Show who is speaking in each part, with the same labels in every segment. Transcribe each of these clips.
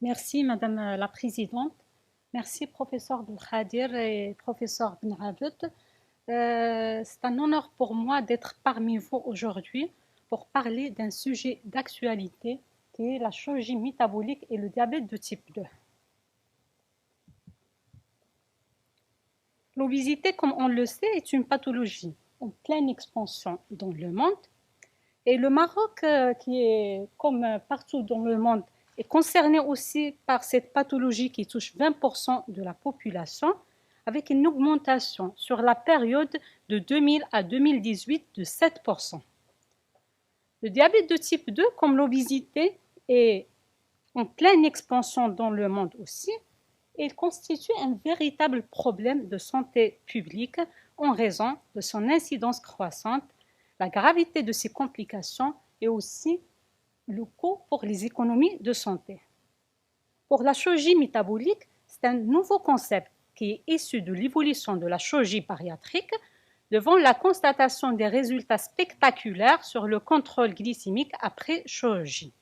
Speaker 1: Merci, Madame la Présidente. Merci, professeur Belkhadir et professeur Benabet. C'est un honneur pour moi d'être parmi vous aujourd'hui pour parler d'un sujet d'actualité qui est la chirurgie métabolique et le diabète de type 2. L'obésité, comme on le sait, est une pathologie en pleine expansion dans le monde. Et le Maroc, qui est comme partout dans le monde, est concerné aussi par cette pathologie qui touche 20% de la population, avec une augmentation sur la période de 2000 à 2018 de 7%. Le diabète de type 2, comme l'obésité, est en pleine expansion dans le monde aussi. Il constitue un véritable problème de santé publique en raison de son incidence croissante, la gravité de ses complications et aussi le coût pour les économies de santé. Pour la chirurgie métabolique, c'est un nouveau concept qui est issu de l'évolution de la chirurgie bariatrique devant la constatation des résultats spectaculaires sur le contrôle glycémique après chirurgie.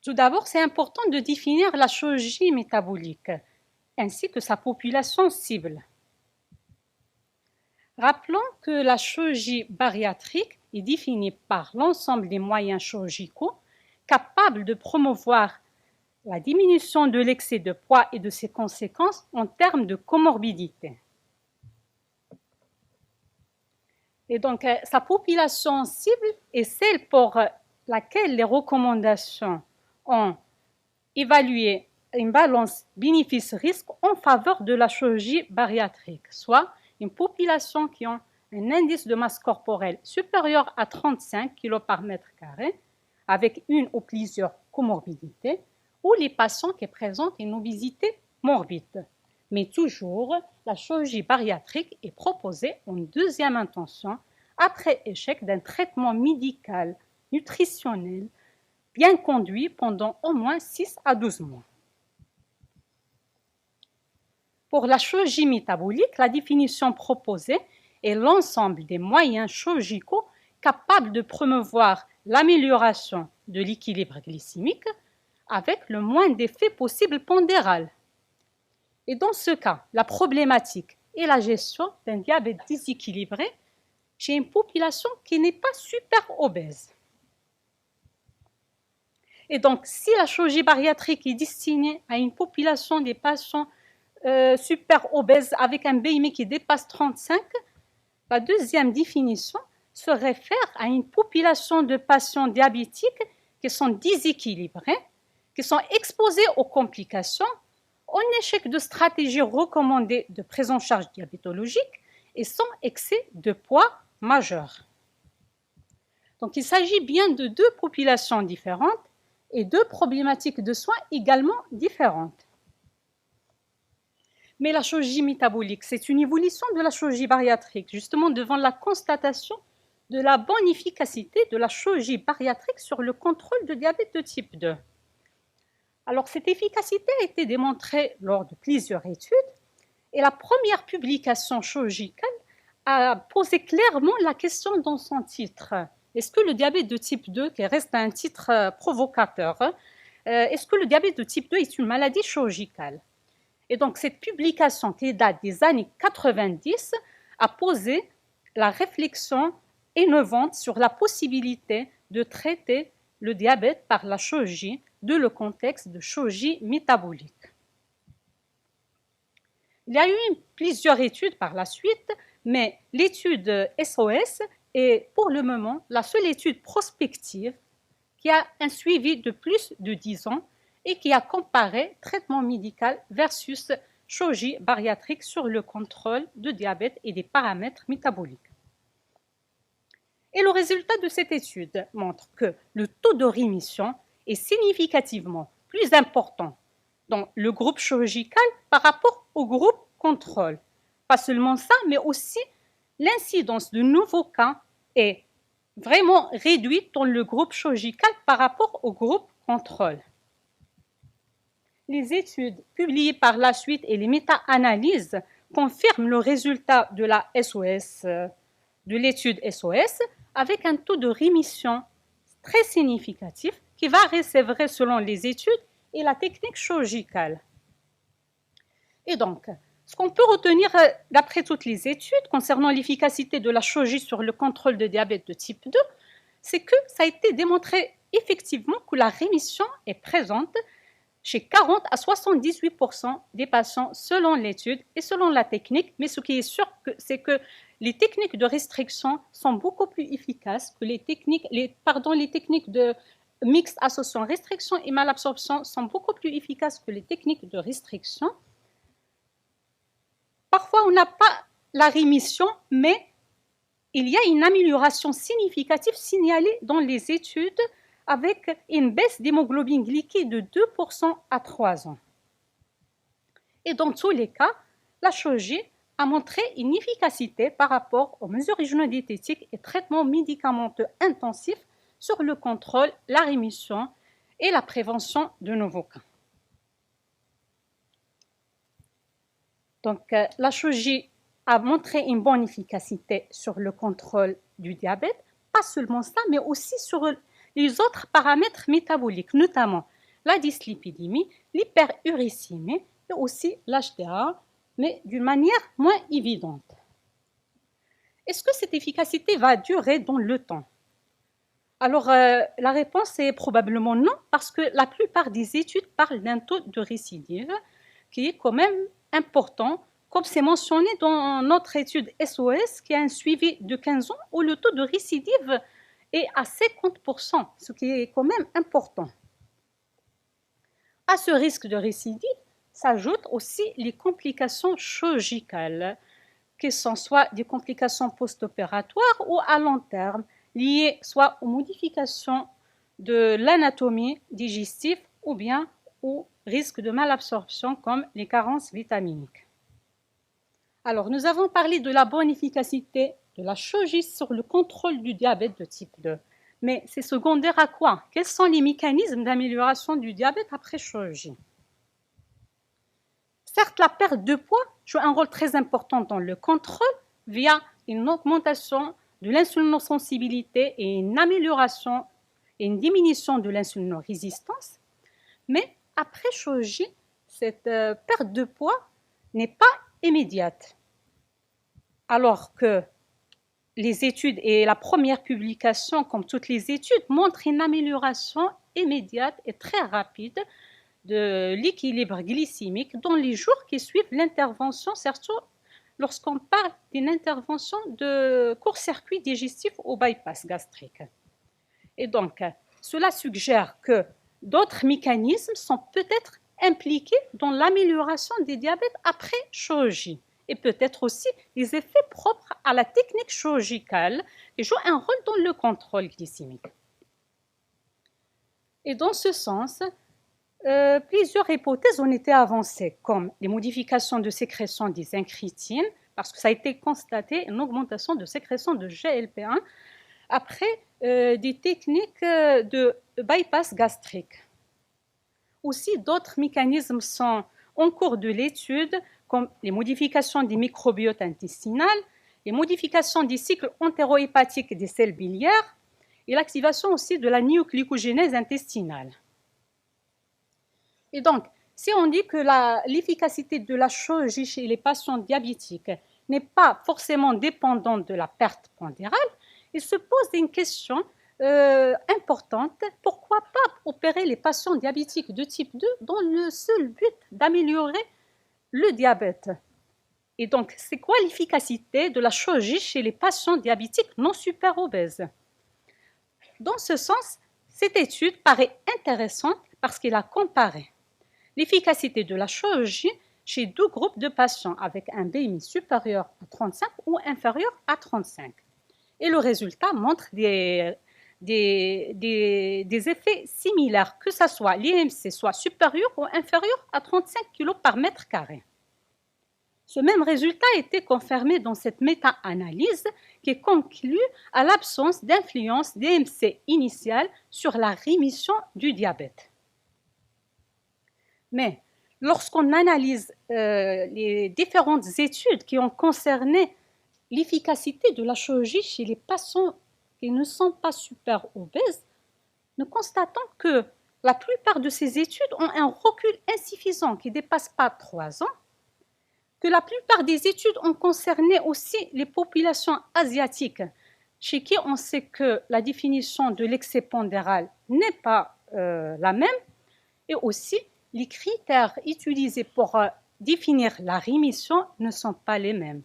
Speaker 1: Tout d'abord, c'est important de définir la chirurgie métabolique ainsi que sa population cible. Rappelons que la chirurgie bariatrique est définie par l'ensemble des moyens chirurgicaux capables de promouvoir la diminution de l'excès de poids et de ses conséquences en termes de comorbidité. Et donc, sa population cible est celle pour laquelle les recommandations ont évalué une balance bénéfice-risque en faveur de la chirurgie bariatrique, soit une population qui a un indice de masse corporelle supérieur à 35 kg par mètre carré, avec une ou plusieurs comorbidités, ou les patients qui présentent une obésité morbide. Mais toujours, la chirurgie bariatrique est proposée en deuxième intention après échec d'un traitement médical, nutritionnel, bien conduit pendant au moins 6 à 12 mois. Pour la chirurgie métabolique, la définition proposée est l'ensemble des moyens chirurgicaux capables de promouvoir l'amélioration de l'équilibre glycémique avec le moins d'effets possible pondéral. Et dans ce cas, la problématique est la gestion d'un diabète déséquilibré chez une population qui n'est pas super obèse. Et donc, si la chirurgie bariatrique est destinée à une population des patients super obèses avec un BMI qui dépasse 35, la deuxième définition se réfère à une population de patients diabétiques qui sont déséquilibrés, qui sont exposés aux complications, en échec de stratégie recommandée de prise en charge diabétologique et sans excès de poids majeur. Donc, il s'agit bien de deux populations différentes et deux problématiques de soins également différentes. Mais la chirurgie métabolique, c'est une évolution de la chirurgie bariatrique, justement devant la constatation de la bonne efficacité de la chirurgie bariatrique sur le contrôle de diabète de type 2. Alors, cette efficacité a été démontrée lors de plusieurs études et la première publication chirurgicale a posé clairement la question dans son titre. Est-ce que le diabète de type 2, qui reste un titre provocateur, est-ce que le diabète de type 2 est une maladie chirurgicale? Et donc, cette publication qui date des années 90 a posé la réflexion innovante sur la possibilité de traiter le diabète par la chirurgie dans le contexte de chirurgie métabolique. Il y a eu plusieurs études par la suite, mais l'étude SOS est pour le moment la seule étude prospective qui a un suivi de plus de 10 ans et qui a comparé traitement médical versus chirurgie bariatrique sur le contrôle de diabète et des paramètres métaboliques. Et le résultat de cette étude montre que le taux de rémission est significativement plus important dans le groupe chirurgical par rapport au groupe contrôle. Pas seulement ça, mais aussi l'incidence de nouveaux cas est vraiment réduite dans le groupe chirurgical par rapport au groupe contrôle. Les études publiées par la suite et les méta-analyses confirment le résultat de la SOS, de l'étude SOS, avec un taux de rémission très significatif, qui varie, c'est vrai, selon les études et la technique chirurgicale. Et donc, ce qu'on peut retenir d'après toutes les études concernant l'efficacité de la chirurgie sur le contrôle de diabète de type 2, c'est que ça a été démontré effectivement que la rémission est présente chez 40 à 78% des patients selon l'étude et selon la technique, mais ce qui est sûr, c'est que les techniques de restriction sont beaucoup plus efficaces que les techniques de mixte associant restriction et malabsorption sont beaucoup plus efficaces que les techniques de restriction. Parfois, on n'a pas la rémission, mais il y a une amélioration significative signalée dans les études avec une baisse d'hémoglobine glyquée de 2% à 3 ans. Et dans tous les cas, la chirurgie a montré une efficacité par rapport aux mesures régionodiététiques et traitements médicamenteux intensifs sur le contrôle, la rémission et la prévention de nouveaux cas. Donc, la chirurgie a montré une bonne efficacité sur le contrôle du diabète, pas seulement ça, mais aussi sur les autres paramètres métaboliques, notamment la dyslipidémie, l'hyperuricémie et aussi l'HDA, mais d'une manière moins évidente. Est-ce que cette efficacité va durer dans le temps? Alors, la réponse est probablement non, parce que la plupart des études parlent d'un taux de récidive qui est quand même important, comme c'est mentionné dans notre étude SOS, qui a un suivi de 15 ans, où le taux de récidive est à 50%, ce qui est quand même important. À ce risque de récidive s'ajoutent aussi les complications chirurgicales, qui sont soit des complications post-opératoires ou à long terme, liées soit aux modifications de l'anatomie digestive ou bien au risque de malabsorption comme les carences vitaminiques. Alors, nous avons parlé de la bonne efficacité de la chirurgie sur le contrôle du diabète de type 2. Mais c'est secondaire à quoi? Quels sont les mécanismes d'amélioration du diabète après chirurgie? Certes, la perte de poids joue un rôle très important dans le contrôle via une augmentation de l'insulinosensibilité et une amélioration et une diminution de l'insulinorésistance. Mais après chirurgie, cette perte de poids n'est pas immédiate. Alors que les études et la première publication, comme toutes les études, montrent une amélioration immédiate et très rapide de l'équilibre glycémique dans les jours qui suivent l'intervention, surtout lorsqu'on parle d'une intervention de court-circuit digestif au bypass gastrique. Et donc, cela suggère que d'autres mécanismes sont peut-être impliqués dans l'amélioration des diabètes après chirurgie et peut-être aussi les effets propres à la technique chirurgicale qui jouent un rôle dans le contrôle glycémique. Et dans ce sens, plusieurs hypothèses ont été avancées, comme les modifications de sécrétion des incrétines, parce que ça a été constaté une augmentation de sécrétion de GLP-1 après des techniques de bypass gastrique. Aussi, d'autres mécanismes sont en cours de l'étude, comme les modifications des microbiotes intestinales, les modifications des cycles entérohépatiques des cellules biliaires et l'activation aussi de la néoglycogénèse intestinale. Et donc, si on dit que l'efficacité de la chirurgie chez les patients diabétiques n'est pas forcément dépendante de la perte pondérale, il se pose une question importante. Pourquoi pas opérer les patients diabétiques de type 2 dans le seul but d'améliorer le diabète? Et donc, c'est quoi l'efficacité de la chirurgie chez les patients diabétiques non super obèses? Dans ce sens, cette étude paraît intéressante parce qu'elle a comparé l'efficacité de la chirurgie chez deux groupes de patients avec un BMI supérieur à 35 ou inférieur à 35. Et le résultat montre des effets similaires, que ce soit l'IMC soit supérieur ou inférieur à 35 kg par mètre carré. Ce même résultat a été confirmé dans cette méta-analyse qui conclut à l'absence d'influence d'IMC initiale sur la rémission du diabète. Mais lorsqu'on analyse les différentes études qui ont concerné l'efficacité de la chirurgie chez les patients qui ne sont pas super obèses, nous constatons que la plupart de ces études ont un recul insuffisant qui ne dépasse pas 3 ans, que la plupart des études ont concerné aussi les populations asiatiques, chez qui on sait que la définition de l'excès pondéral n'est pas la même, et aussi les critères utilisés pour définir la rémission ne sont pas les mêmes.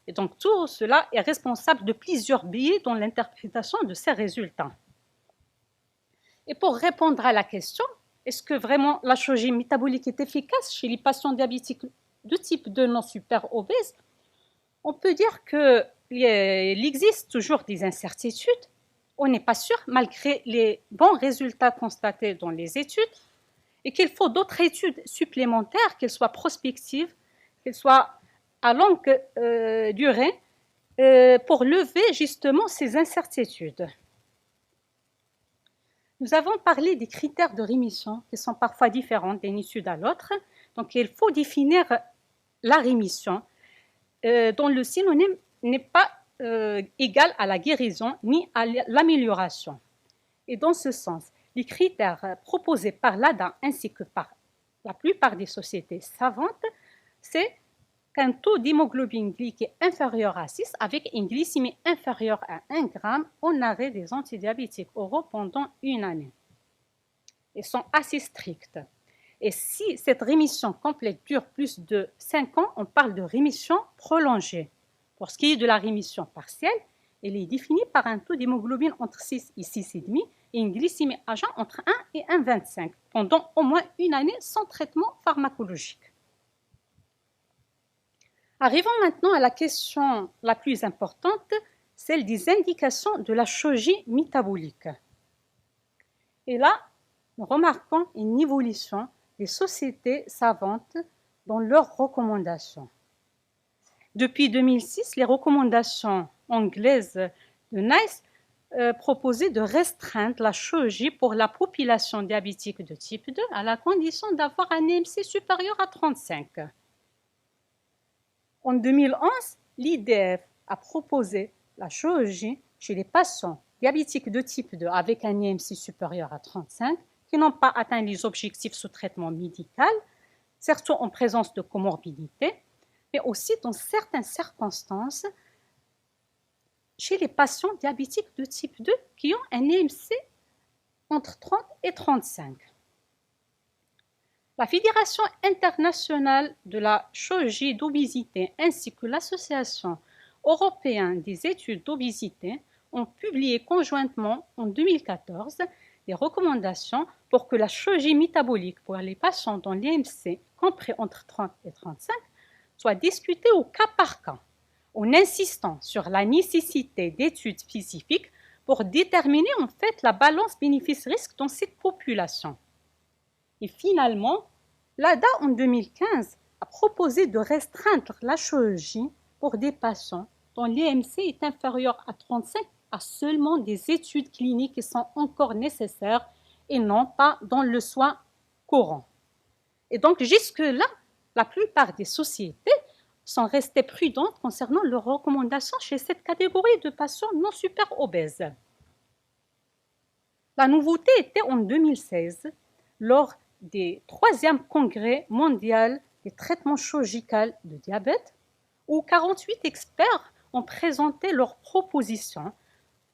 Speaker 1: Et donc tout cela est responsable de plusieurs biais dans l'interprétation de ces résultats. Et pour répondre à la question, est-ce que vraiment la chirurgie métabolique est efficace chez les patients diabétiques de type 2 non super obèses, on peut dire qu'il existe toujours des incertitudes. On n'est pas sûr, malgré les bons résultats constatés dans les études, et qu'il faut d'autres études supplémentaires, qu'elles soient prospectives, qu'elles soient à longue durée, pour lever justement ces incertitudes. Nous avons parlé des critères de rémission qui sont parfois différents d'une étude à l'autre. Donc, il faut définir la rémission dont le synonyme n'est pas égal à la guérison ni à l'amélioration. Et dans ce sens, les critères proposés par l'ADA ainsi que par la plupart des sociétés savantes, c'est qu'un taux d'hémoglobine glyquée inférieur à 6 avec une glycémie inférieure à 1 g en arrêt des antidiabétiques oraux pendant une année. Ils sont assez stricts. Et si cette rémission complète dure plus de 5 ans, on parle de rémission prolongée. Pour ce qui est de la rémission partielle, elle est définie par un taux d'hémoglobine entre 6 et 6,5 et une glycémie à jeun entre 1 et 1,25 pendant au moins une année sans traitement pharmacologique. Arrivons maintenant à la question la plus importante, celle des indications de la chirurgie métabolique. Et là, nous remarquons une évolution des sociétés savantes dans leurs recommandations. Depuis 2006, les recommandations anglaises de NICE proposaient de restreindre la chirurgie pour la population diabétique de type 2 à la condition d'avoir un EMC supérieur à 35. En 2011, l'IDF a proposé la chirurgie chez les patients diabétiques de type 2 avec un EMC supérieur à 35 qui n'ont pas atteint les objectifs sous traitement médical, surtout en présence de comorbidité, mais aussi dans certaines circonstances chez les patients diabétiques de type 2 qui ont un EMC entre 30 et 35. La Fédération internationale de la chirurgie d'obésité ainsi que l'Association européenne des études d'obésité ont publié conjointement en 2014 des recommandations pour que la chirurgie métabolique pour les patients dont l'EMC compris entre 30 et 35 soit discutée au cas par cas, en insistant sur la nécessité d'études spécifiques pour déterminer en fait la balance bénéfice-risque dans cette population. Et finalement, l'ADA en 2015 a proposé de restreindre la chirurgie pour des patients dont l'EMC est inférieur à 35 à seulement des études cliniques qui sont encore nécessaires et non pas dans le soin courant. Et donc jusque-là, la plupart des sociétés sont restées prudentes concernant leurs recommandations chez cette catégorie de patients non super obèses. La nouveauté était en 2016, lors des 3e congrès mondial des traitements chirurgicaux de diabète, où 48 experts ont présenté leurs propositions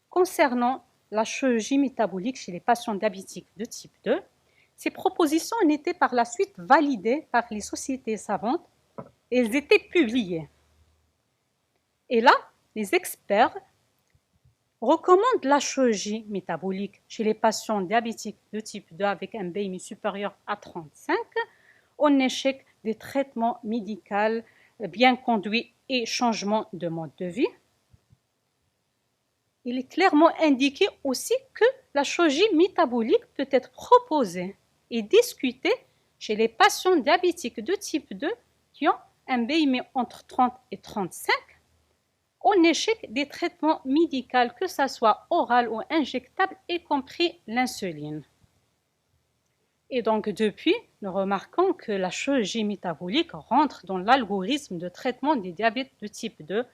Speaker 1: concernant la chirurgie métabolique chez les patients diabétiques de type 2. Ces propositions ont été par la suite validées par les sociétés savantes et elles étaient publiées. Et là, les experts recommandent la chirurgie métabolique chez les patients diabétiques de type 2 avec un BMI supérieur à 35 en échec des traitements médicaux bien conduits et changement de mode de vie. Il est clairement indiqué aussi que la chirurgie métabolique peut être proposée et discutée chez les patients diabétiques de type 2 qui ont un BMI entre 30 et 35 en échec des traitements médicaux, que ce soit oral ou injectable, y compris l'insuline. Et donc depuis, nous remarquons que la chirurgie métabolique rentre dans l'algorithme de traitement des diabètes de type 2,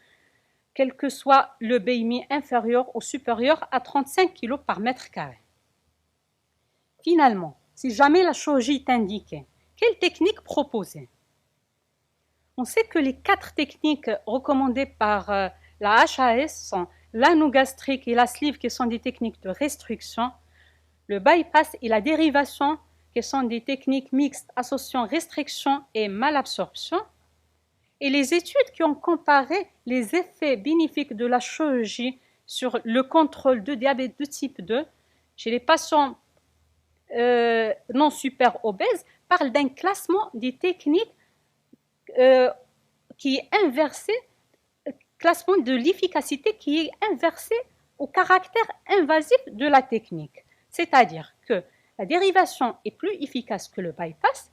Speaker 1: quel que soit le BMI inférieur ou supérieur à 35 kg par mètre carré. Finalement, si jamais la chirurgie est indiquée, quelle technique proposer? On sait que les 4 techniques recommandées par la HAS sont l'anogastrique et la sleeve, qui sont des techniques de restriction, le bypass et la dérivation, qui sont des techniques mixtes associant restriction et malabsorption, et les études qui ont comparé les effets bénéfiques de la chirurgie sur le contrôle de diabète de type 2 chez les patients non super obèses parlent d'un classement des techniques qui est inversé, classement de l'efficacité qui est inversé au caractère invasif de la technique. C'est-à-dire que la dérivation est plus efficace que le bypass,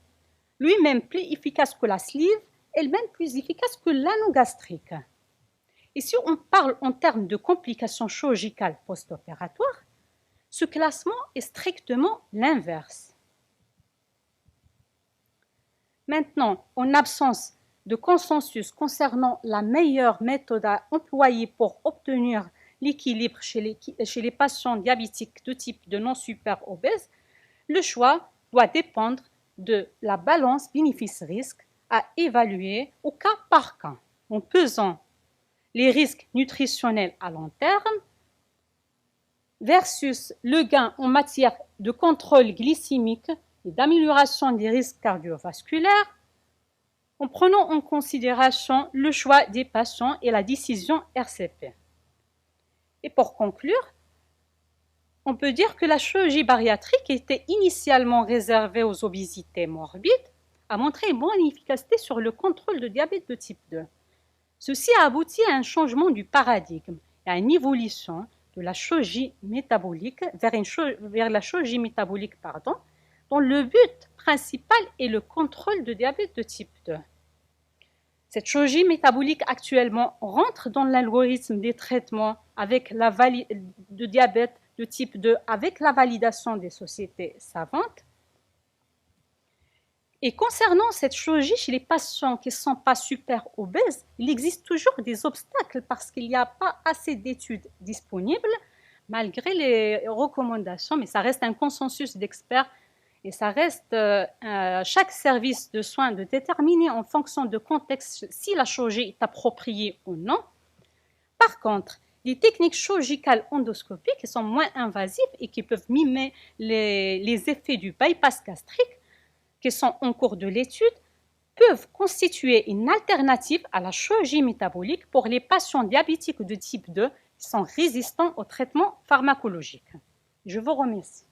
Speaker 1: lui-même plus efficace que la sleeve, elle-même plus efficace que l'anogastrique. Et si on parle en termes de complications chirurgicales post-opératoires, ce classement est strictement l'inverse. Maintenant, en absence de consensus concernant la meilleure méthode à employer pour obtenir l'équilibre chez les patients diabétiques de type de non super obèses, le choix doit dépendre de la balance bénéfice-risque à évaluer au cas par cas, en pesant les risques nutritionnels à long terme versus le gain en matière de contrôle glycémique et d'amélioration des risques cardiovasculaires, en prenant en considération le choix des patients et la décision RCP. Et pour conclure, on peut dire que la chirurgie bariatrique était initialement réservée aux obésités morbides, a montré une bonne efficacité sur le contrôle de diabète de type 2. Ceci a abouti à un changement du paradigme et à une évolution de la chirurgie métabolique vers la chirurgie métabolique, dont le but principal est le contrôle de diabète de type 2. Cette chirurgie métabolique actuellement rentre dans l'algorithme des traitements de diabète de type 2 avec la validation des sociétés savantes. Et concernant cette chirurgie chez les patients qui ne sont pas super obèses, il existe toujours des obstacles parce qu'il n'y a pas assez d'études disponibles malgré les recommandations, mais ça reste un consensus d'experts et ça reste chaque service de soins de déterminer en fonction de contexte si la chirurgie est appropriée ou non. Par contre, les techniques chirurgicales endoscopiques qui sont moins invasives et qui peuvent mimer les effets du bypass gastrique, qui sont en cours de l'étude, peuvent constituer une alternative à la chirurgie métabolique pour les patients diabétiques de type 2 qui sont résistants au traitement pharmacologique. Je vous remercie.